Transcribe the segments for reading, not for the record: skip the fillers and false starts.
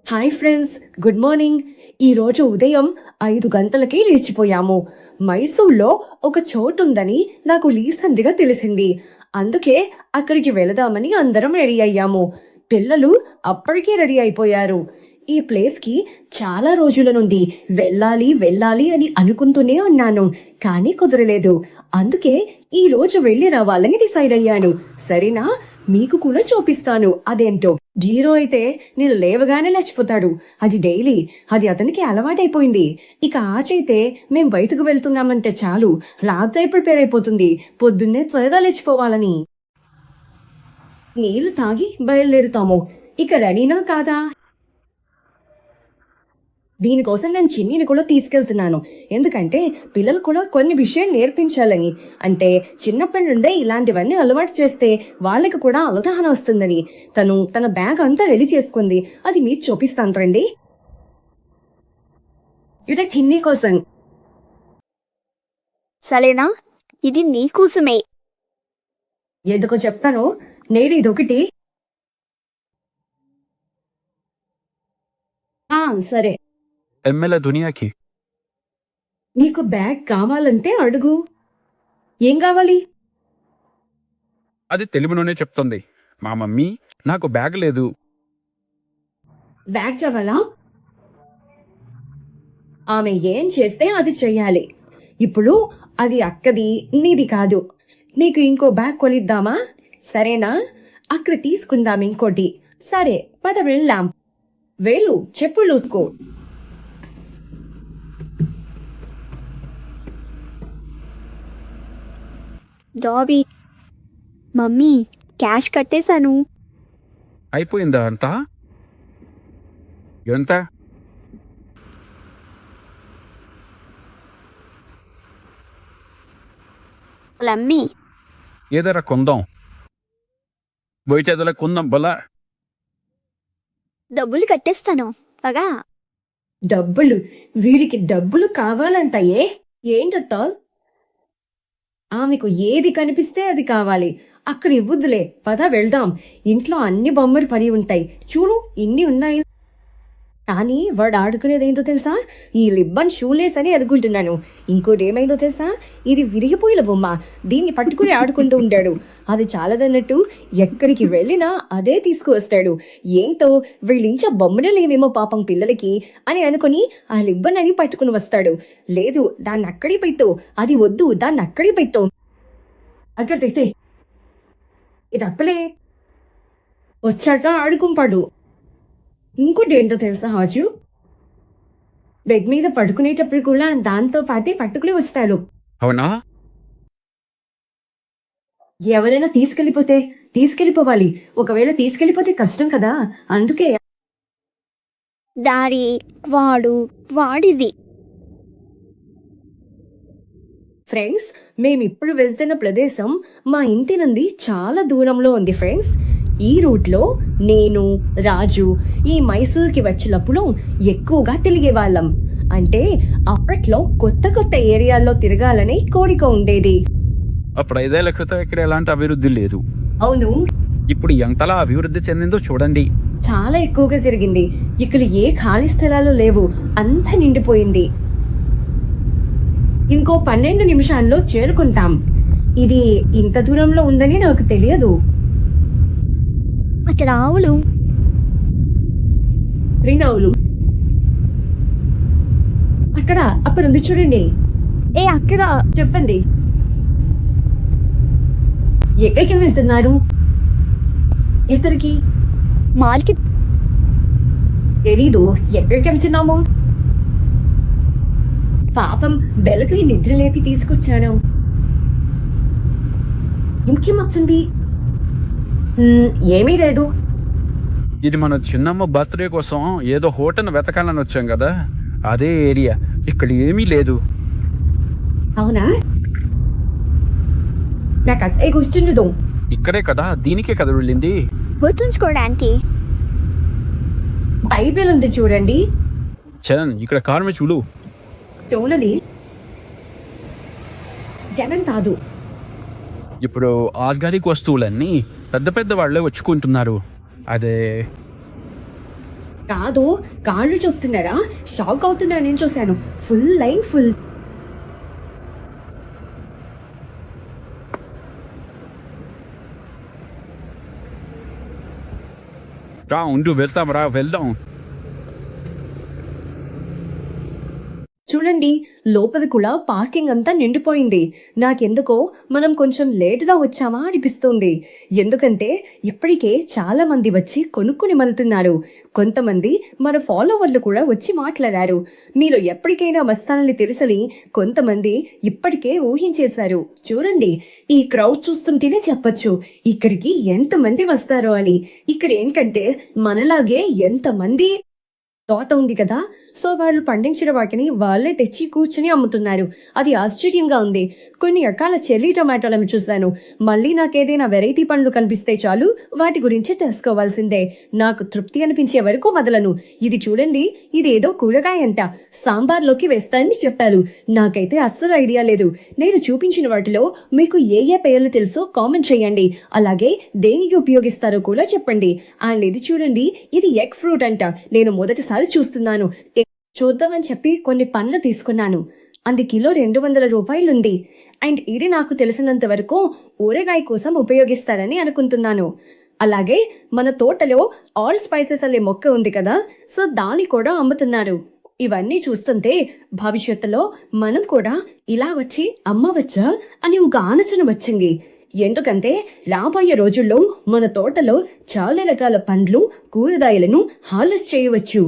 Hi friends, good morning. ఈరోజు ఉదయం 5 గంటలకి లేచిపోయాము. మైసూర్లో ఒక చోటు ఉందని నాకు రీసెంట్గా తెలిసింది. అందుకే అక్కడికి వెళదామని అందరం రెడీ అయ్యాము. పిల్లలు అప్పటికే రెడీ అయిపోయారు. ఈ ప్లేస్కి చాలా రోజుల నుండి వెళ్ళాలి వెళ్ళాలి అని అనుకుంటూనే ఉన్నాను, కానీ కుదరలేదు. అందుకే ఈ రోజు వెళ్ళి రావాలని డిసైడ్ అయ్యాను. సరేనా, మీకు కూడా చూపిస్తాను అదేంటో. జీరో అయితే నేను లేవగానే లేచిపోతాడు. అది డైలీ, అది అతనికి అలవాటైపోయింది. ఇక ఆచైతే మేం బయటకు వెళ్తున్నామంటే చాలు రాత్రి ప్రిపేర్ అయిపోతుంది, పొద్దున్నే త్వరగా లేచిపోవాలని. నీళ్లు తాగి బయలుదేరుతాము. ఇక రెడీనా కాదా? దీనికోసం నేను చిన్నిని కూడా తీసుకెళ్తున్నాను. ఎందుకంటే పిల్లలు కూడా కొన్ని విషయాలు నేర్పించాలని. అంటే చిన్నప్పటి నుండే ఇలాంటివన్నీ అలవాటు చేస్తే వాళ్ళకి కూడా అవగాహన వస్తుందని. తను తన బ్యాగ్ అంతా రెడీ చేసుకుంది. అది మీరు చూపిస్తాను రండి. ఇది చిన్ని కోసం. సరేనా, ఇది నీకోసమే. ఎందుకో చెప్తాను. నేను ఇదొకటి. సరే, ఎమ్మెల్యే దునియాకి నీకు బ్యాగ్ కావాలంటే అడుగు. ఏం కావాలి? అది తెలుగులోనే చెప్తుంది. మా మమ్మీ నాకు బ్యాగ్ లేదు. బ్యాగ్ కావాలా? ఆమె ఏం చేస్తే అది చెయ్యాలి. ఇప్పుడు అది అక్కది, నీది కాదు. నీకు ఇంకో బ్యాగ్ కొనిద్దామా? సరేనా, అక్కడ తీసుకుందాం ఇంకోటి. సరే పద వెళ్దాం. వేలు చెప్పులు లూసుకో. డాబీ, మమ్మీ క్యాష్ కట్టేశాను. అయిపోయిందా అంతా? ఎంత? లమ్మీ, ఏదరా కొందాం, బయట కొందాం బలా. డబ్బులు కట్టేస్తాను పగా. డబ్బులు? వీడికి డబ్బులు కావాలంతయే. ఏంటత్తా? ఆమెకు ఏది కనిపిస్తే అది కావాలి. అక్కడ ఇవ్వద్దులే, పద వెళ్దాం. ఇంట్లో అన్ని బొమ్మలు పడి ఉంటాయి చూడు, ఇన్ని ఉన్నాయి. కానీ వాడు ఆడుకునేదేంటో తెలుసా? ఈ లిబ్బన్ షూలేస్ అని అనుకుంటున్నాను. ఇంకోటి ఏమైందో తెలుసా? ఇది విరిగిపోయిన బొమ్మ. దీన్ని పట్టుకుని ఆడుకుంటూ ఉంటాడు. అది చాలదన్నట్టు ఎక్కడికి వెళ్ళినా అదే తీసుకువస్తాడు. ఏంటో వీళ్ళించా బొమ్మలేమేమో పాపం పిల్లలకి అని అనుకుని ఆ లిబ్బన్ అని పట్టుకుని వస్తాడు. లేదు, దాన్ని అక్కడి పెట్టు. అది వద్దు, దాన్ని అక్కడి పెట్టు. అక్కడ తెస్తే ఇది అప్పలే వచ్చాక ఆడుకుంటాడు. ఇంకోటి ఏంటో తెలుసా హాజు? బెడ్ మీద పడుకునేటప్పుడు కూడా దాంతో పాటే పట్టుకుని వస్తాడు. అవునా? ఎవరైనా తీసుకెళ్ళిపోవాలి. ఒకవేళ తీసుకెళ్ళిపోతే కష్టం కదా, అందుకే. దారి వాడిది. ఫ్రెండ్స్, మేమిప్పుడు వెళ్తున్న ప్రదేశం మా ఇంటి నుండి చాలా దూరంలో ఉంది ఫ్రెండ్స్. ఈ రూట్లో నేను, రాజు ఈ మైసూర్కి వచ్చినప్పుడు ఎక్కువగా తిరిగేవాళ్ళం. అంటే అప్పట్లో కొత్త ఏరియాల్లో తిరగాలని కోరిక ఉండేది. అప్పుడు 5 ఏళ్ల క్రితం ఇక్కడ ఎలాంటి అభివృద్ధి లేదు. అవును, ఇప్పుడు ఎంతలా అభివృద్ధి చెందిందో చూడండి. చాలా ఎక్కువగా జరిగింది. ఇక్కడ ఏ ఖాళీ స్థలాలు లేవు, అంతా నిండిపోయింది. ఇంకో 12 నిమిషాల్లో చేరుకుంటాం. ఇది ఇంత దూరంలో ఉందని నాకు తెలియదు. అక్కడ ఆవులు. రినవులు అక్కడ అప్పుడుంది చూడండి. అక్కడ చెప్పండి, ఎక్కడికి వెళ్తున్నారు? ఎక్కడికి? మాల్కి. తెలీదు, ఎక్కడికి వెళ్తున్నాము? పాపం బెల్లకి నిద్ర లేపి తీసుకొచ్చాను. ఇంకేం వచ్చింది? ఏమీ లేదు. ఇది మన చిన్నమ్మ బర్త్డే కోసం ఏదో హోటల్ వెతకాలని వచ్చాం కదా, అదే ఏరియా. ఇక్కడ ఏమీ లేదు. అవునా? నాకు అసలు కూర్చుండదు. ఇక్కడే కదా, దీనికే కదా వెళ్ళింది. గుర్తుంచుకోవడానికి. బైబిల్ ఉంది చూడండి. చరణ్, ఇక్కడ కారు మీద చూడు. చూడని జనం కాదు. ఇప్పుడు ఆర్గానిక్ వస్తువులన్నీ పెద్ద పెద్ద వాళ్ళే వచ్చుకుంటున్నారు. అదే కాదు, కాళ్ళు చూస్తున్నారా? షాక్ అవుతున్నా, నేను చూశాను. Full line full. రా ఉండు, వెళ్దాం. చూడండి, లోపల కూడా పార్కింగ్ అంతా నిండిపోయింది. నాకెందుకో మనం కొంచెం లేటుగా వచ్చామా అనిపిస్తుంది. ఎందుకంటే ఇప్పటికే చాలా మంది వచ్చి కొనుక్కుని మలుతున్నారు. కొంతమంది మన ఫాలోవర్లు కూడా వచ్చి మాట్లాడారు. మీరు ఎప్పటికైనా వస్తానని తెలుసని కొంతమంది ఇప్పటికే ఊహించేశారు. చూడండి, ఈ క్రౌడ్ చూస్తుంటేనే చెప్పొచ్చు ఇక్కడికి ఎంతమంది వస్తారో అని. ఇక్కడ ఏంటంటే మనలాగే ఎంతమంది తోట ఉంది కదా, సో వాళ్ళు పండించిన వాటిని వాళ్ళే తెచ్చి కూర్చుని అమ్ముతున్నారు. అది ఆశ్చర్యంగా ఉంది. కొన్ని రకాల చెర్రీ టమాటోలను చూశాను. మళ్ళీ నాకేదైనా వెరైటీ పండ్లు కనిపిస్తే చాలు వాటి గురించి తెలుసుకోవాల్సిందే. నాకు తృప్తి అనిపించే వరకు మొదలను. ఇది చూడండి, ఇది ఏదో కూరగాయ అంట, సాంబార్లోకి వేస్తానని చెప్పారు. నాకైతే అస్సలు ఐడియా లేదు. నేను చూపించిన వాటిలో మీకు ఏ ఏ పేర్లు తెలుసో కామెంట్ చేయండి. అలాగే దేనికి ఉపయోగిస్తారో కూడా చెప్పండి. అండ్ ఇది చూడండి, ఇది ఎగ్ ఫ్రూట్ అంట. నేను మొదటిసారి చూస్తున్నాను. చూద్దామని చెప్పి కొన్ని పండ్లు తీసుకున్నాను. అది కిలో 200 రూపాయలుంది. అండ్ ఇది నాకు తెలిసినంత వరకు ఊరగాయ కోసం ఉపయోగిస్తారని అనుకుంటున్నాను. అలాగే మన తోటలో ఆల్ స్పైసెస్ అనే మొక్క ఉంది కదా, సో దాన్ని కూడా అమ్ముతున్నారు. ఇవన్నీ చూస్తుంటే భవిష్యత్తులో మనం కూడా ఇలా వచ్చి అమ్మవచ్చా అని ఒక ఆలోచన వచ్చింది. ఎందుకంటే రాబోయే రోజుల్లో మన తోటలో చాలా రకాల పండ్లు, కూరగాయలను హార్వెస్ట్ చేయవచ్చు.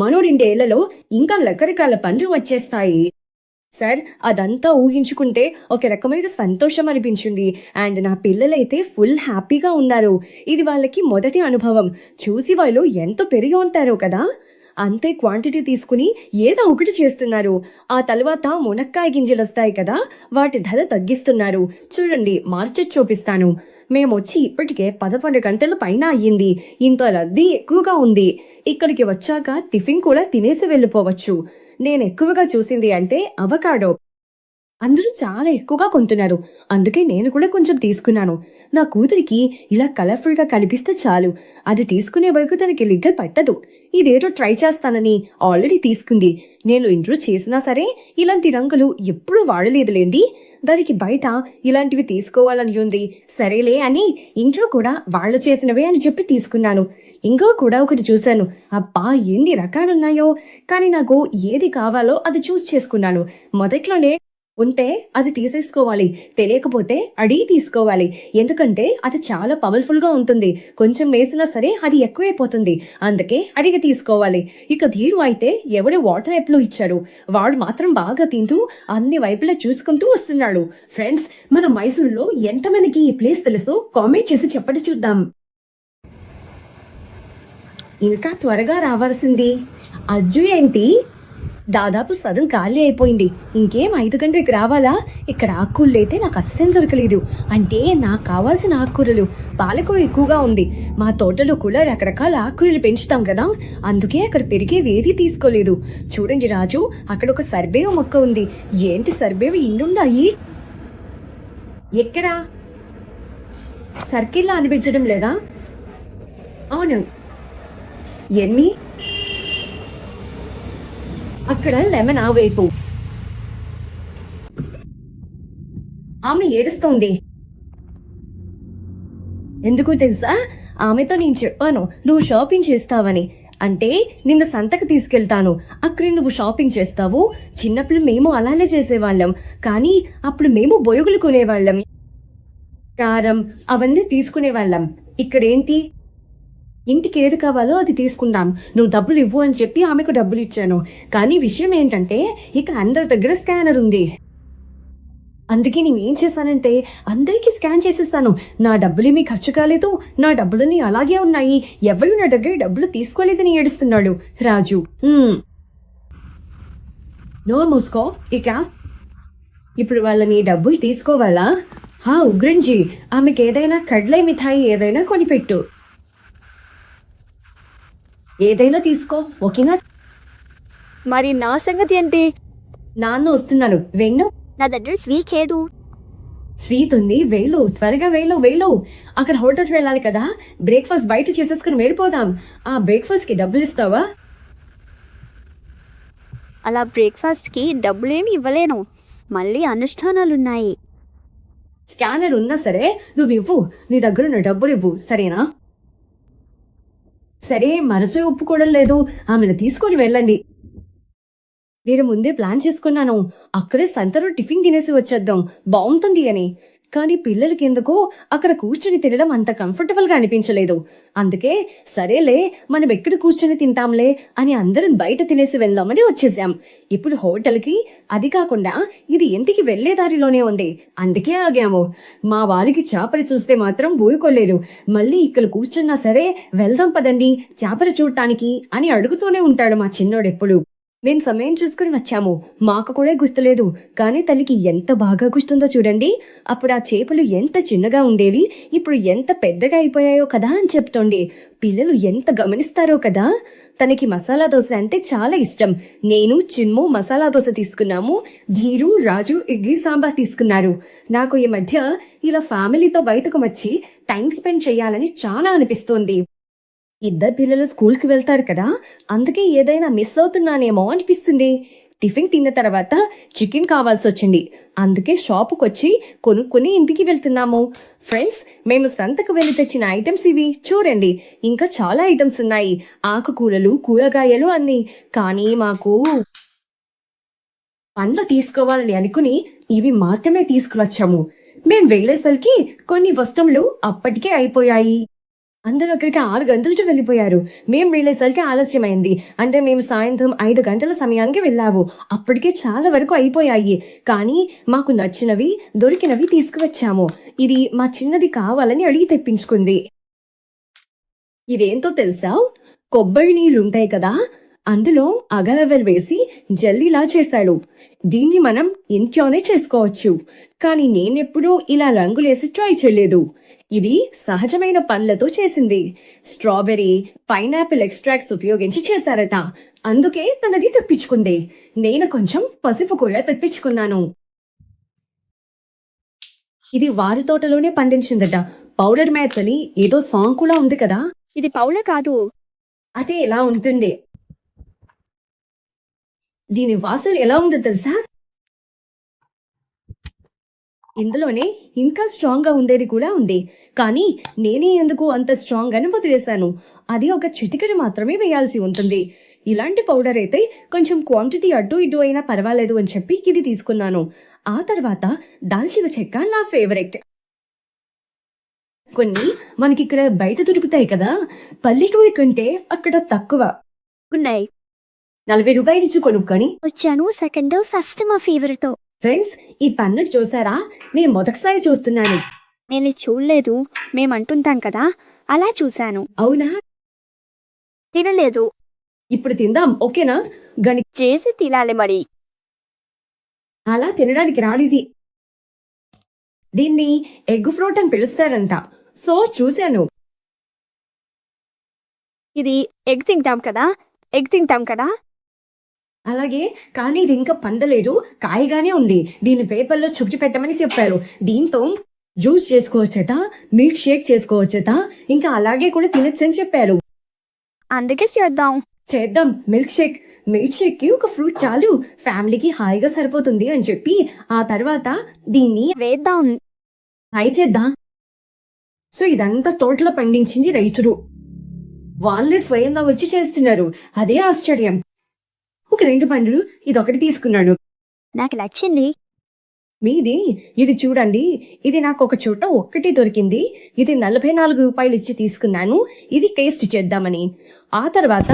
మరో 2 ఏళ్లలో ఇంకా రకరకాల పండ్లు వచ్చేస్తాయి. సార్, అదంతా ఊహించుకుంటే ఒక రకమైన సంతోషం అనిపించింది. అండ్ నా పిల్లలైతే ఫుల్ హ్యాపీగా ఉన్నారు. ఇది వాళ్ళకి మొదటి అనుభవం. చూసి వాళ్ళు ఎంతో పెరిగి ఉంటారో కదా. అంతే క్వాంటిటీ తీసుకుని ఏదో ఒకటి చేస్తున్నారు. ఆ తర్వాత మునక్కాయ గింజలు వస్తాయి కదా, వాటి ధర తగ్గిస్తున్నారు. చూడండి, మార్కెట్ చూపిస్తాను. మేము వచ్చి ఇప్పటికే 11 గంటల పైన అయ్యింది. ఇంత రద్దీ ఎక్కువగా ఉంది. ఇక్కడికి వచ్చాక టిఫిన్ కూడా తినేసి వెళ్ళిపోవచ్చు. నేను ఎక్కువగా చూసింది అంటే అవకాడో. అందరూ చాలా ఎక్కువగా కొంటున్నారు. అందుకే నేను కూడా కొంచెం తీసుకున్నాను. నా కూతురికి ఇలా కలర్ఫుల్ గా కనిపిస్తే చాలు. అది తీసుకునే వరకు తనకి లిగ్గర్ పట్టదు. ఇదేదో ట్రై చేస్తానని ఆల్రెడీ తీసుకుంది. నేను ఇంట్రో చేసినా సరే ఇలాంటి రంగులు ఎప్పుడూ వాడలేదులేండి. దానికి బయట ఇలాంటివి తీసుకోవాలని ఉంది. సరేలే అని ఇంట్లో కూడా వాళ్ళు చేసినవే అని చెప్పి తీసుకున్నాను. ఇంకా కూడా ఒకటి చూశాను. అబ్బా, ఎన్ని రకాలున్నాయో. కానీ నాకు ఏది కావాలో అది చూస్ చేసుకున్నాను. మొదట్లోనే ఉంటే అది తీసేసుకోవాలి, తెలియకపోతే అడిగి తీసుకోవాలి. ఎందుకంటే అది చాలా పవర్ఫుల్ గా ఉంటుంది. కొంచెం వేసినా సరే అది ఎక్కువైపోతుంది. అందుకే అడిగి తీసుకోవాలి. ఇక ధీరు అయితే ఎవడో వాటర్ ఎప్పుడు ఇచ్చాడు, వాడు మాత్రం బాగా తింటూ అన్ని వైపులా చూసుకుంటూ వస్తున్నాడు. ఫ్రెండ్స్, మన మైసూరులో ఎంతమందికి ఈ ప్లేస్ తెలుసో కామెంట్ చేసి చెప్పండి చూద్దాం. ఇంకా త్వరగా రావాల్సింది. అజ్జు ఏంటి, దాదాపు సగం ఖాళీ అయిపోయింది. ఇంకేం 5 గంటలకు రావాలా? ఇక్కడ ఆకుకూరలు అయితే నాకు అస్సలు దొరకలేదు. అంటే నాకు కావాల్సిన ఆకుకూరలు పాలకూర ఎక్కువగా ఉంది. మా తోటలో కూడా రకరకాల ఆకుకూరలు పెంచుతాం కదా, అందుకే అక్కడ పెరిగేవి ఏది తీసుకోలేదు. చూడండి రాజు, అక్కడ ఒక సర్బేవ మొక్క ఉంది. ఏంటి సర్బేవ ఇన్నున్నాయి? ఎక్కడా? సర్కిల్లా అనిపించడం లేదా? అవును, ఎన్ని అక్కడ లెమన్ ఆ వైపు. ఆమె ఏడుస్తోంది. ఎందుకు తెలుసా? ఆమెతో నేను చెప్పాను నువ్వు షాపింగ్ చేస్తావని. అంటే నిన్ను సంతకు తీసుకెళ్తాను, అక్కడ నువ్వు షాపింగ్ చేస్తావు. చిన్నప్పుడు మేము అలానే చేసేవాళ్ళం. కానీ అప్పుడు మేము బొరుగులు కొనేవాళ్ళం, కారం అవన్నీ తీసుకునేవాళ్ళం. ఇక్కడేంటి, ఇంటికి ఏది కావాలో అది తీసుకుందాం, నువ్వు డబ్బులు ఇవ్వు అని చెప్పి ఆమెకు డబ్బులు ఇచ్చాను. కానీ విషయం ఏంటంటే ఇక్కడ అందరి దగ్గర స్కానర్ ఉంది. అందుకే నేనేం చేశానంటే అందరికీ స్కాన్ చేసేస్తాను. నా డబ్బులేమీ ఖర్చు కాలేదు, నా డబ్బులన్నీ అలాగే ఉన్నాయి. ఎవరు నా దగ్గర డబ్బులు తీసుకోలేదని ఏడుస్తున్నాడు రాజు. నో మూసుకో. ఇక ఇప్పుడు వాళ్ళని డబ్బులు తీసుకోవాలా? ఉగ్రంజీ, ఆమెకి ఏదైనా కడ్లై మిఠాయి ఏదైనా కొనిపెట్టు. ఏదైనా తీసుకో, ఓకేనా? మరి నా సంగతి ఏంటి? నాన్న వస్తున్నాను, వెన్ను. నా దగ్గర స్వీట్ లేదు. స్వీట్ ఉంది, వేలు త్వరగా వేలు. అక్కడ హోటల్కి వెళ్ళాలి కదా, బ్రేక్ఫాస్ట్ బయట చేసేసుకుని వెళ్ళిపోదాం. ఆ బ్రేక్ఫాస్ట్ కి డబ్బులు ఇస్తావా? అలా బ్రేక్ఫాస్ట్కి డబ్బులేమి ఇవ్వలేను, మళ్ళీ అనుష్ఠానాలున్నాయి. స్కానర్ ఉన్నా సరే నువ్వు ఇవ్వు, నీ దగ్గర ఉన్న డబ్బులు ఇవ్వు, సరేనా? సరే, మనసు ఒప్పుకోవడం లేదు, ఆమెను తీసుకొని వెళ్ళండి. నేను ముందే ప్లాన్ చేసుకున్నాను, అక్కడే సంతలో టిఫిన్ తినేసి వచ్చేద్దాం, బాగుంటుంది అని. కానీ పిల్లలకి ఎందుకో అక్కడ కూర్చుని తినడం అంత కంఫర్టబుల్ గా అనిపించలేదు. అందుకే సరేలే, మనం ఎక్కడ కూర్చుని తింటాంలే అని అందరం బయట తినేసి వెళ్దామని వచ్చేసాం. ఇప్పుడు హోటల్కి, అది కాకుండా ఇది ఇంటికి వెళ్లే దారిలోనే ఉంది, అందుకే ఆగాము. మా వారికి చేపలు చూస్తే మాత్రం ఊరుకోలేరు. మళ్ళీ ఇక్కడ కూర్చున్నా సరే వెళ్దాం పదండి చేపలు చూడటానికి అని అడుగుతూనే ఉంటాడు మా చిన్నోడు ఎప్పుడు. మేము సమయం చూసుకుని వచ్చాము, మాకు కూడా గుర్తులేదు, కానీ తల్లికి ఎంత బాగా గుర్తుందో చూడండి. అప్పుడు ఆ చేపలు ఎంత చిన్నగా ఉండేవి, ఇప్పుడు ఎంత పెద్దగా అయిపోయాయో కదా అని చెప్తోంది. పిల్లలు ఎంత గమనిస్తారో కదా. తనకి మసాలా దోశ అంటే చాలా ఇష్టం. నేను చిన్ము మసాలా దోశ తీసుకున్నాము, ధీరు రాజు ఇడ్లీ సాంబార్ తీసుకున్నారు. నాకు ఈ మధ్య ఇలా ఫ్యామిలీతో బయటకు వచ్చి టైం స్పెండ్ చేయాలని చాలా అనిపిస్తోంది. ఇద్దరు పిల్లలు స్కూల్కి వెళ్తారు కదా, అందుకే ఏదైనా మిస్ అవుతున్నానేమో అనిపిస్తుంది. టిఫిన్ తిన్న తర్వాత చికెన్ కావాల్సి వచ్చింది, అందుకే షాపుకి వచ్చి కొనుక్కొని ఇంటికి వెళ్తున్నాము. ఫ్రెండ్స్, మేము సంతకు వెళ్ళి తెచ్చిన ఐటమ్స్ ఇవి చూడండి. ఇంకా చాలా ఐటమ్స్ ఉన్నాయి, ఆకుకూరలు, కూరగాయలు అన్ని. కానీ మాకు పండ్లు తీసుకోవాలని అనుకుని ఇవి మాత్రమే తీసుకువచ్చాము. మేం వెళ్ళేసరికి కొన్ని వస్తువులు అప్పటికే అయిపోయాయి. అందరూ అక్కడికి 6 గంటలకి వెళ్ళిపోయారు. మేము వెళ్ళేసరికి ఆలస్యమైంది. అంటే మేము సాయంత్రం 5 గంటల సమయానికి వెళ్ళాము. అప్పటికే చాలా వరకు అయిపోయాయి. కానీ మాకు నచ్చినవి, దొరికినవి తీసుకువచ్చాము. ఇది మా చిన్నది కావాలని అడిగి తెప్పించుకుంది. ఇదేంటో తెలుసా? కొబ్బరి నీళ్ళుంటాయి కదా, అందులో అగరవెల్ వేసి జల్లీలా చేశాడు. దీన్ని మనం ఇంట్లోనే చేసుకోవచ్చు, కానీ నేనెప్పుడూ ఇలా రంగులేసి ట్రై చేయలేదు. ఇది సహజమైన పండ్లతో చేసింది. స్ట్రాబెర్రీ, పైనాపిల్ ఎక్స్ట్రాక్ట్స్ ఉపయోగించి చేశారట. అందుకే తనది తెప్పించుకుంది. నేను కొంచెం పసుపు కూడా తెప్పించుకున్నాను. ఇది వారి తోటలోనే పండించిందట. పౌడర్ మ్యాచ్ అని ఏదో సాంగ్ కూడా ఉంది కదా. ఇది పౌడర్ కాదు. అదే ఎలా ఉంటుంది. దీని వాసన ఎలా ఉందో తెలుసా? ఇందులోనే ఇంకా స్ట్రాంగ్ గా ఉండేది కూడా ఉంది, కానీ నేనే ఎందుకు అంత స్ట్రాంగ్ అని వదిలేశాను. అది ఒక చిటికెడు మాత్రమే వేయాల్సి ఉంటుంది. ఇలాంటి పౌడర్ అయితే కొంచెం క్వాంటిటీ అడ్డు ఇడ్డు అయినా పర్వాలేదు అని చెప్పి ఇది తీసుకున్నాను. ఆ తర్వాత దాల్చిన చెక్క నా ఫేవరెట్. కొన్ని మనకి ఇక్కడ బయట దొరుకుతాయి కదా, పల్లెటూరి కంటే అక్కడ తక్కువ. ఉన్నాయి. 40 రూపాయలు ఇచ్చి కొనుక్కొని వచ్చాను. సెకండ్ ఫస్ట్ మా ఫేవరెట్. ఫ్రెండ్స్, ఈ పన్నెట్ చూసారా? నేను మొదటిసారి చూస్తున్నాను. నేను చూడలేదు, మేమంటుంటాం కదా, అలా చూశాను. అవునా? తినలేదు. ఇప్పుడు తిందాం, ఓకేనా? గని చేసి తినాలి మరి. అలా తినడానికి రాడిది. దీన్ని ఎగ్ ఫ్రూట్ అని పిలుస్తారంట. సో చూశాను. ఇది ఎగ్ తింటాం కదా. అలాగే, కానీ ఇది ఇంకా పండలేదు, కాయగానే ఉంది. దీని పేపర్లో చుట్టి పెట్టమని చెప్పారు. దీంతో జ్యూస్ చేసుకోవచ్చట, మిల్క్ షేక్ చేసుకోవచ్చట, ఇంకా అలాగే కూడా తినొచ్చని చెప్పారు. అందుకే చేద్దాం మిల్క్ షేక్ కి ఒక ఫ్రూట్ చాలు, ఫ్యామిలీకి హాయిగా సరిపోతుంది అని చెప్పి ఆ తర్వాత దీన్ని వేద్దాం. ట్రై చేద్దాం. సో ఇదంతా తోటలో పండించింది రైతులు, వాళ్ళే స్వయంగా వచ్చి చేస్తున్నారు. అదే ఆశ్చర్యం. ఒక 2 పండ్లు, ఇదొకటి తీసుకున్నాడు. నాకు నచ్చింది. మీది ఇది చూడండి. ఇది నాకు ఒక చోట ఒక్కటి దొరికింది. ఇది 44 రూపాయలు ఇచ్చి తీసుకున్నాను, ఇది టేస్ట్ చేద్దామని. ఆ తర్వాత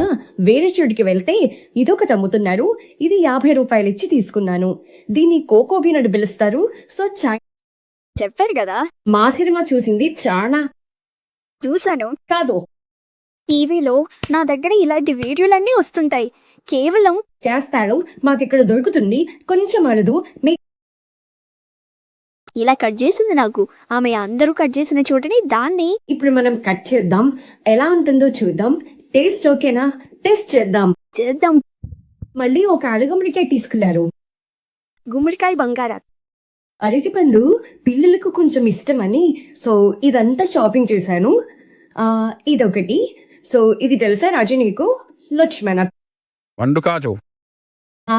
వేరే చోటికి వెళ్తే ఇదొకటి అమ్ముతున్నారు. ఇది 50 రూపాయలు ఇచ్చి తీసుకున్నాను. దీన్ని కోకో బీన్ అని పిలుస్తారు. సో చెప్పారు కదా. మాథిరిమా చూసింది చాలా చూశాను. కాదు, టీవీలో నా దగ్గర ఇలాంటి వీడియోలన్నీ వస్తుంటాయి. కేవలం చేస్తాడు, మాకిక్కడ దొరుకుతుంది, కొంచెం అరదు. ఇలా కట్ చేసింది నాకు. ఆమె అందరూ కట్ చేసిన చోటని దాన్ని ఇప్పుడు మనం కట్ చేద్దాం, ఎలా ఉంటుందో చూద్దాం. టేస్ట్ ఓకేనా? టేస్ట్ చేద్దాం. మళ్ళీ ఒక అరగుమ్మడికాయ తీసుకున్నారు. గుమ్మడికాయ బంగారా. అరటిపండు పిల్లలకు కొంచెం ఇష్టమని సో ఇదంతా షాపింగ్ చేశాను. ఇదొకటి. సో ఇది తెలుసా రాజు నీకు? లక్ష్మణ. వండు కాజు. ఆ,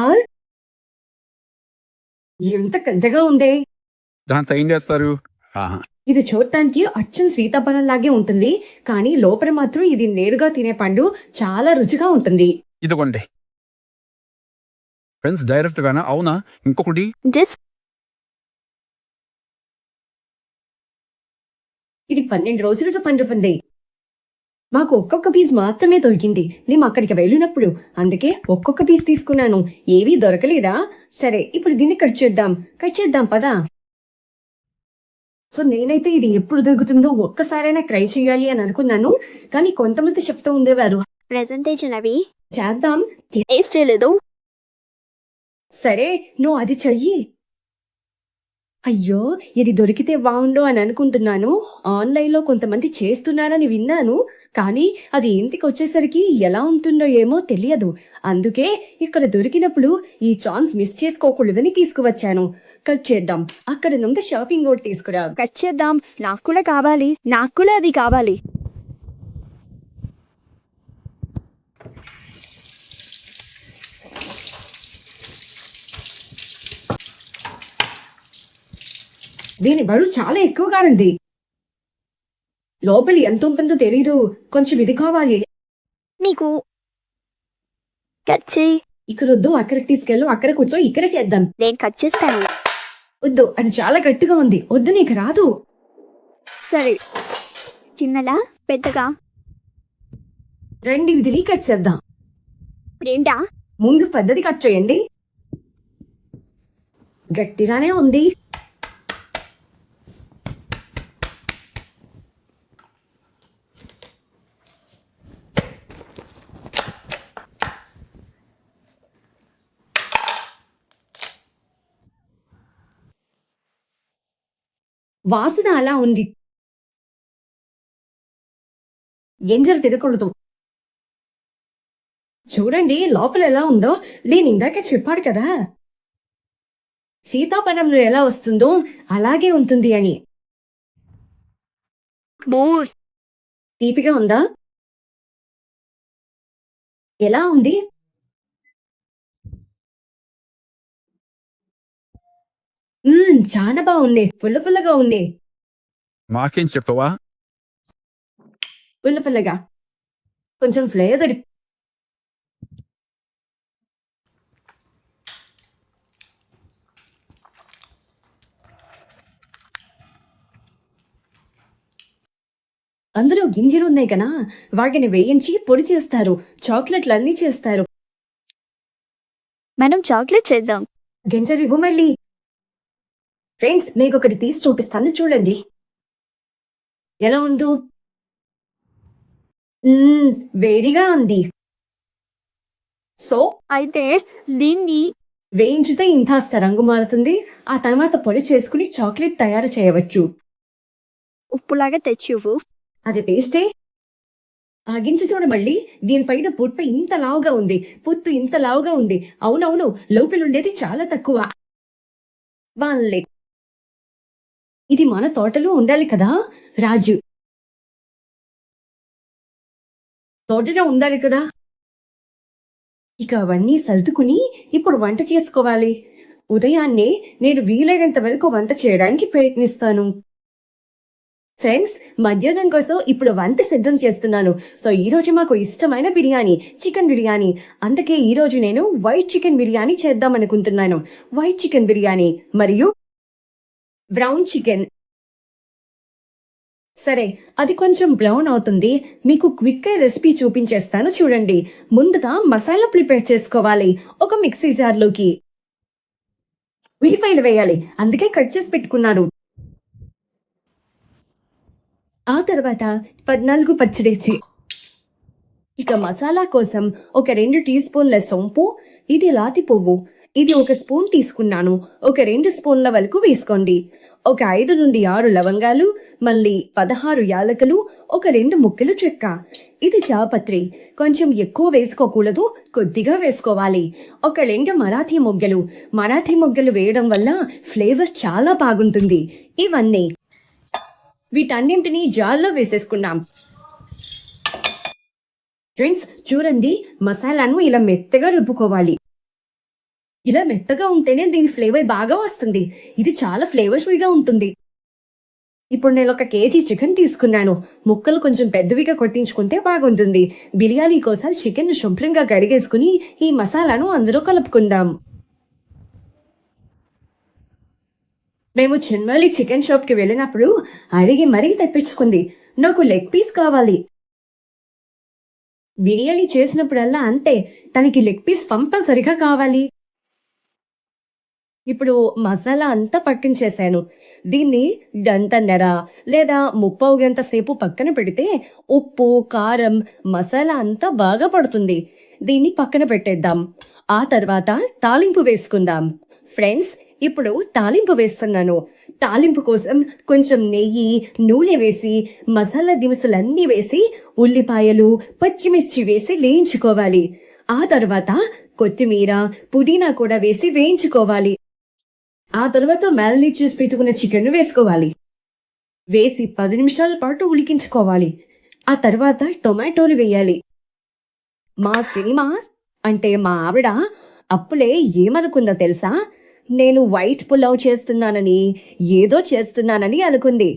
ఎంత పెద్దగా ఉండే. దాంతో ఏం చేస్తారు? ఆహా. ఇది చూడటానికి అచ్చం సీతాఫలం లాగే ఉంటుంది, కానీ లోపల మాత్రం ఇది నేరుగా తినే పండు చాలా రుచిగా ఉంటుంది. ఇదిగోండి ఫ్రెండ్స్, డైరెక్ట్ గానా? అవునా? ఇంకొకటి. జస్ట్ ఇది 12 రోజులతో పండుతుంది. మాకు ఒక్కొక్క పీస్ మాత్రమే దొరికింది మేము అక్కడికి వెళ్ళినప్పుడు, అందుకే ఒక్కొక్క పీస్ తీసుకున్నాను. ఏవీ దొరకలేదా? సరే, ఇప్పుడు దీన్ని కట్ చేద్దాం పదా. సో నేనైతే ఇది ఎప్పుడు దొరుకుతుందో ఒక్కసారైనా ట్రై చేయాలి అని అనుకున్నాను, కానీ కొంతమంది చెప్తూ ఉండేవారు ప్రెజెంటేషన్ అవి చేద్దాం. టేస్ట్ చేయలేదు. సరే, నువ్వు అది చెయ్యి. అయ్యో, ఇది దొరికితే బాగుండు అని అనుకుంటున్నాను. ఆన్లైన్లో కొంతమంది చేస్తున్నారని విన్నాను, కానీ అది ఇంటికి వచ్చేసరికి ఎలా ఉంటుందో ఏమో తెలియదు. అందుకే ఇక్కడ దొరికినప్పుడు ఈ ఛాన్స్ మిస్ చేసుకోకూడదని తీసుకువచ్చాను. కట్ చేద్దాం. అక్కడ నుండి షాపింగ్ కూడా తీసుకురా. కట్ చేద్దాం. నాకు కూడా కావాలి, నాకు కూడా అది కావాలి. దీని బరువు చాలా ఎక్కువగా ఉంది. లోపలి ఎంత ఉంటుందో తెలీదు. కొంచెం ఇది కావాలి. నీకు కట్ చేయి. ఇక్కడ వద్దు, అక్కడికి తీసుకెళ్ళు. అక్కడ కూర్చో, ఇక్కడ చేద్దాం. నేను కట్ చేస్తాను. వద్దు, అది చాలా గట్టిగా ఉంది. వద్దు, నీకు రాదు. సరే, చిన్నదా పెద్దగా? రండి, ఇది కట్ చేద్దాం. ఏంటా? ముందు పెద్దది కట్ చేయండి. గట్టిగానే ఉంది. వాసన అలా ఉంది. గింజలు తినకూడదు. చూడండి లోపల ఎలా ఉందో. నేను ఇందాకే చెప్పాడు కదా, సీతాఫలంలో ఎలా వస్తుందో అలాగే ఉంటుంది అని. బూస్. తీపిగా ఉందా? ఎలా ఉంది? చాలా బాగుంది. పుల్లగా ఉంది. మాకేం చెప్పవా? పుల్లగా కొంచెం ఫ్లేవర్. అందులో గింజలు ఉన్నాయి కదా, వాటిని వేయించి పొడి చేస్తారు. చాక్లెట్లు అన్నీ చేస్తారు. మనం చాక్లెట్ చేద్దాం. గింజలు ఇవ్వు మళ్ళీ. ఫ్రెండ్స్, మీకు ఒకటి తీసి చూపిస్తాను, చూడండి ఎలా ఉందో. వేడిగా ఉంది. సో అయితే దీన్ని వేయించితే ఇంకాస్త రంగు మారుతుంది. ఆ తర్వాత పొడి చేసుకుని చాక్లెట్ తయారు చేయవచ్చు. ఉప్పులాగా తెచ్చివ్వు. అది టేస్టే. ఆ గింజ చూడ మళ్ళీ. దీనిపైన పుట్ట ఇంత లావుగా ఉంది, పుత్తు ఇంత లావుగా ఉంది. అవునవును, లోపల ఉండేది చాలా తక్కువ. వాళ్ళే. ఇది మన తోటలో ఉండాలి కదా రాజు, తోటలో ఉండాలి కదా. ఇక అవన్నీ సర్దుకుని ఇప్పుడు వంట చేసుకోవాలి. ఉదయాన్నే నేను వీలైనంత వరకు వంట చేయడానికి ప్రయత్నిస్తాను. ఫ్రెండ్స్, మధ్యాహ్నం కోసం ఇప్పుడు వంట సిద్ధం చేస్తున్నాను. సో ఈ రోజు మాకు ఇష్టమైన బిర్యానీ, చికెన్ బిర్యానీ. అందుకే ఈ రోజు నేను వైట్ చికెన్ బిర్యానీ చేద్దాం అనుకుంటున్నాను. వైట్ చికెన్ బిర్యానీ మరియు బ్రౌన్ చికెన్. సరే, అది కొంచెం బ్రౌన్ అవుతుంది. మీకు క్విక్ రెసిపీ చూపించేస్తాను చూడండి. ముందుగా మసాలా ప్రిపేర్ చేసుకోవాలి. ఒక మిక్సీ జార్లోకి ఉల్లిపాయలు వేయాలి, అందుకే కట్ చేసి పెట్టుకున్నాను. ఆ తర్వాత 14 పచ్చిమిర్చి. ఇక మసాలా కోసం ఒక 2 టీ స్పూన్ల సోంపు. ఇది లాతి పువ్వు. ఇది 1 స్పూన్ తీసుకున్నాను. ఒక 2 స్పూన్ల వరకు వేసుకోండి. ఒక 5 నుండి 6 లవంగాలు, మళ్ళీ 16 యాలకులు, ఒక 2 ముక్కలు చెక్క. ఇది చాపత్రి. కొంచెం ఎక్కువ వేసుకోకూడదు, కొద్దిగా వేసుకోవాలి. ఒక 2 మరాఠీ మొగ్గలు వేయడం వల్ల ఫ్లేవర్ చాలా బాగుంటుంది. ఇవన్నీ వీటన్నింటినీ జార్లో వేసేసుకున్నాం. ఫ్రెండ్స్ చూడండి, మసాలాను ఇలా మెత్తగా రుబ్బుకోవాలి. ఇలా మెత్తగా ఉంటేనే దీని ఫ్లేవర్ బాగా వస్తుంది. ఇది చాలా ఫ్లేవర్ఫుల్గా ఉంటుంది. ఇప్పుడు నేను 1 కేజీ చికెన్ తీసుకున్నాను. ముక్కలు కొంచెం పెద్దవిగా కొట్టించుకుంటే బాగుంటుంది. బిర్యానీ కోసం చికెన్ శుభ్రంగా కడిగేసుకుని ఈ మసాలాను అందులో కలుపుకుందాం. మేము చిన్మలి చికెన్ షాప్కి వెళ్ళినప్పుడు అడిగి మరీ తెప్పించుకుంది. నాకు లెగ్ పీస్ కావాలి. బిర్యానీ చేసినప్పుడల్లా అంతే, తనకి లెగ్ పీస్ కంపల్సరిగా కావాలి. ఇప్పుడు మసాలా అంతా పట్టించేశాను. దీన్ని గంటన్నర లేదా 30 గంట సేపు పక్కన పెడితే ఉప్పు, కారం, మసాలా అంతా బాగా పడుతుంది. దీన్ని పక్కన పెట్టేద్దాం. ఆ తర్వాత తాలింపు వేసుకుందాం. ఫ్రెండ్స్, ఇప్పుడు తాలింపు వేస్తున్నాను. తాలింపు కోసం కొంచెం నెయ్యి, నూనె వేసి మసాలా దినుసులన్నీ వేసి ఉల్లిపాయలు, పచ్చిమిర్చి వేసి వేయించుకోవాలి. ఆ తర్వాత కొత్తిమీర, పుదీనా కూడా వేసి వేయించుకోవాలి. ఆ తర్వాత మ్యారినేట్ చేసి పెట్టుకున్న చికెన్ వేసుకోవాలి. వేసి 10 నిమిషాల పాటు ఉడికించుకోవాలి. ఆ తర్వాత టొమాటోలు వేయాలి. మా సినిమా అంటే మా ఆవిడ అప్పుడే ఏమనుకుందో తెలుసా? నేను వైట్ పులావ్ చేస్తున్నానని, ఏదో చేస్తున్నానని అనుకుంది.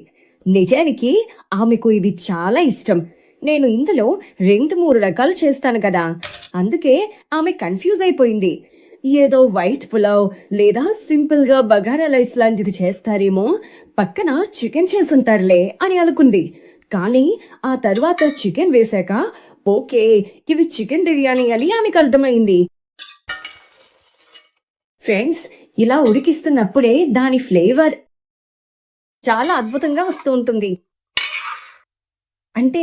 నిజానికి ఆమెకు ఇది చాలా ఇష్టం. నేను ఇందులో 2-3 రకాలు చేస్తాను కదా, అందుకే ఆమె కన్ఫ్యూజ్ అయిపోయింది. ఏదో వైట్ పులావ్ లేదా సింపుల్ గా బగారా రైస్ లాంటిది చేస్తారేమో, పక్కన చికెన్ చేసుంటారులే అని అనుకుంది. కానీ ఆ తర్వాత చికెన్ వేశాక ఓకే, ఇవి చికెన్ బిర్యానీ అని ఆమెకు అర్థమైంది. ఫ్రెండ్స్, ఇలా ఉడికిస్తున్నప్పుడే దాని ఫ్లేవర్ చాలా అద్భుతంగా వస్తూ ఉంటుంది. అంటే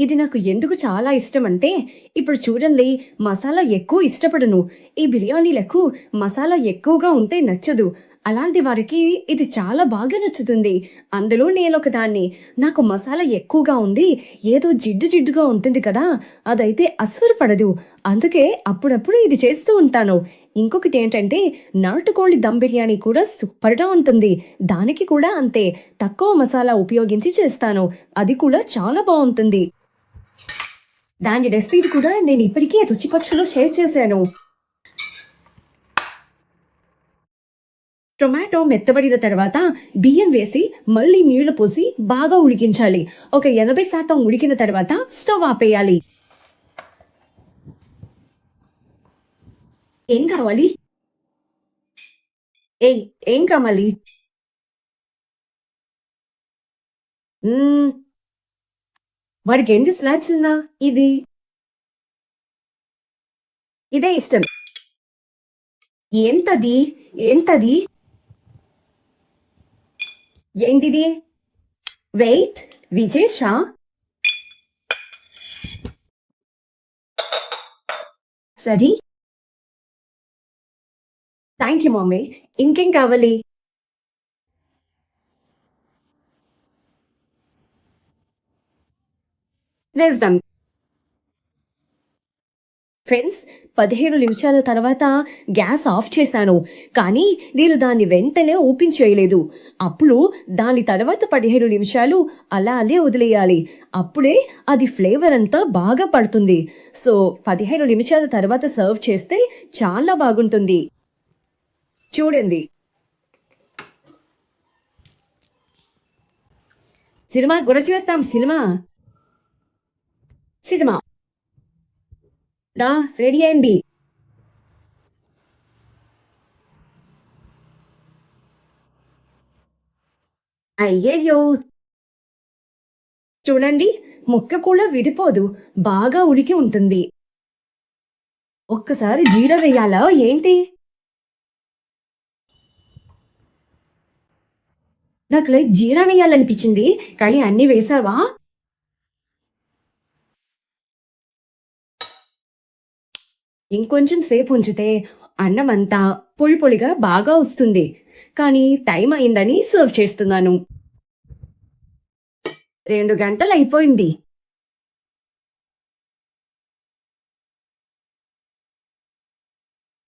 ఇది నాకు ఎందుకు చాలా ఇష్టం అంటే, ఇప్పుడు చూడండి, మసాలా ఎక్కువ ఇష్టపడను. ఈ బిర్యానీలకు మసాలా ఎక్కువగా ఉంటే నచ్చదు. అలాంటి వారికి ఇది చాలా బాగా నచ్చుతుంది. అందులో నేనొకదాన్ని. నాకు మసాలా ఎక్కువగా ఉంది, ఏదో జిడ్డుగా ఉంటుంది కదా, అదైతే అస్సలు పడదు. అందుకే అప్పుడప్పుడు ఇది చేస్తూ ఉంటాను. ఇంకొకటి ఏంటంటే, నాటుకోడి దమ్ బిర్యానీ కూడా సూపర్గా ఉంటుంది. దానికి కూడా అంతే, తక్కువ మసాలా ఉపయోగించి చేస్తాను. అది కూడా చాలా బాగుంటుంది. దాని రెసిపీ కూడా నేను ఇప్పటికే రుచిపక్షులో షేర్ చేశాను. టొమాటో మెత్తబడిన తర్వాత బియ్యం వేసి మళ్ళీ నీళ్లు పోసి బాగా ఉడికించాలి. ఒక 80% ఉడికిన తర్వాత స్టవ్ ఆపేయాలి. ఏం కావాలి? ఏం కావాలి? వాడికి ఏంటి స్నాక్స్ ఉందా? ఇదే ఇష్టం. ఏంటది? ఏంటిది? వెయిట్, విజేషా? సరే, థ్యాంక్ యూ మమ్మీ. ఇంకేం కావాలి? వేద్దాం. ఫ్రెండ్స్, 15 నిమిషాల తర్వాత గ్యాస్ ఆఫ్ చేశాను. కానీ నేను దాన్ని వెంటనే ఓపెన్ చేయలేదు. అప్పుడు దాని తర్వాత 15 నిమిషాలు అలాగే వదిలేయాలి. అప్పుడే అది ఫ్లేవర్ అంతా బాగా పడుతుంది. సో 15 నిమిషాల తర్వాత సర్వ్ చేస్తే చాలా బాగుంటుంది. చూడండి. సినిమా గురచేద్దాం. సినిమా రెడీ అయింది. అయ్యయ్యో, చూడండి, ముక్క కూడా విడిపోదు, బాగా ఉడికి ఉంటుంది. ఒక్కసారి జీరా వేయాలా ఏంటి? నాకు జీరా వేయాలనిపించింది, కానీ అన్ని వేసావా? ఇంకొంచెం సేపు ఉంచితే అన్నం అంతా పొడిగా బాగా వస్తుంది. కానీ టైం అయిందని సర్వ్ చేస్తున్నాను. 2 గంటలు అయిపోయింది.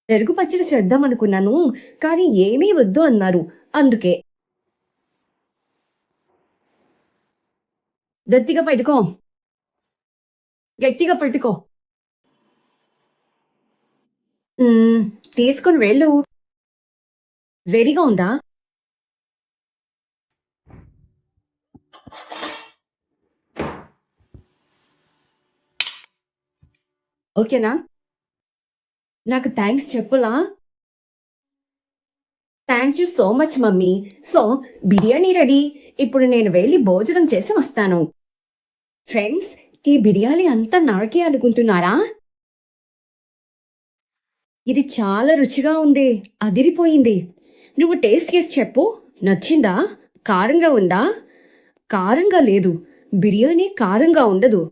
పెరుగు పచ్చడి చేద్దాం అనుకున్నాను, కానీ ఏమీ వద్దు అన్నారు. అందుకే గట్టిగా పెట్టుకో, గట్టిగా పెట్టుకో. తీసుకుని వెళ్ళు. వేడిగా ఉందా? ఓకేనా? నాకు థ్యాంక్స్ చెప్పులా? Thank you so much mummy. So biryani ready. ఇప్పుడు నేను వెళ్ళి భోజనం చేసి వస్తాను. ఫ్రెండ్స్, ఈ బిర్యానీ అంతా నాకే అనుకుంటున్నారా? ఇది చాలా రుచిగా ఉంది, అదిరిపోయింది. నువ్వు టేస్ట్ చేసి చెప్పు, నచ్చిందా? కారంగా ఉందా? కారంగా లేదు, బిర్యానీ కారంగా ఉండదు.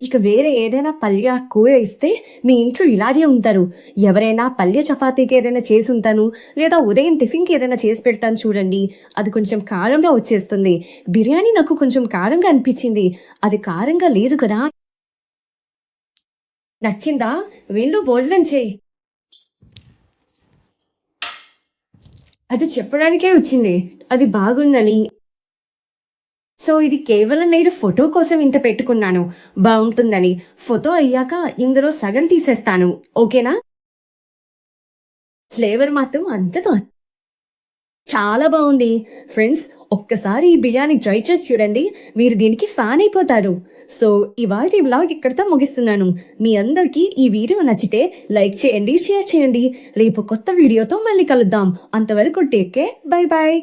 ఇక వేరే ఏదైనా పల్య కూర ఇస్తే మీ ఇంట్లో ఇలాగే ఉంటారు. ఎవరైనా పల్య చపాతీకి ఏదైనా చేసి ఉంటాను, లేదా ఉదయం టిఫిన్కి ఏదైనా చేసి పెడతాను చూడండి, అది కొంచెం కారంగా వచ్చేస్తుంది. బిర్యానీ నాకు కొంచెం కారంగా అనిపించింది, అది కారంగా లేదు కదా. నచ్చిందా? వెళ్ళు భోజనం చేయి. అది చెప్పడానికే వచ్చింది, అది బాగుందని. సో ఇది కేవలం నేను ఫోటో కోసం ఇంత పెట్టుకున్నాను, బాగుంటుందని. ఫోటో అయ్యాక ఇందులో సగం తీసేస్తాను, ఓకేనా? ఫ్లేవర్ మాత్రం అంతతో చాలా బాగుంది. ఫ్రెండ్స్, ఒక్కసారి ఈ బిర్యానీ ట్రై చేసి చూడండి, మీరు దీనికి ఫ్యాన్ అయిపోతారు. సో ఇవాళ బ్లాగ్ ఇక్కడితో ముగిస్తున్నాను. మీ అందరికీ ఈ వీడియో నచ్చితే లైక్ చేయండి, షేర్ చేయండి. రేపు కొత్త వీడియోతో మళ్ళీ కలుద్దాం. అంతవరకు టేక్ కేర్, బై బాయ్.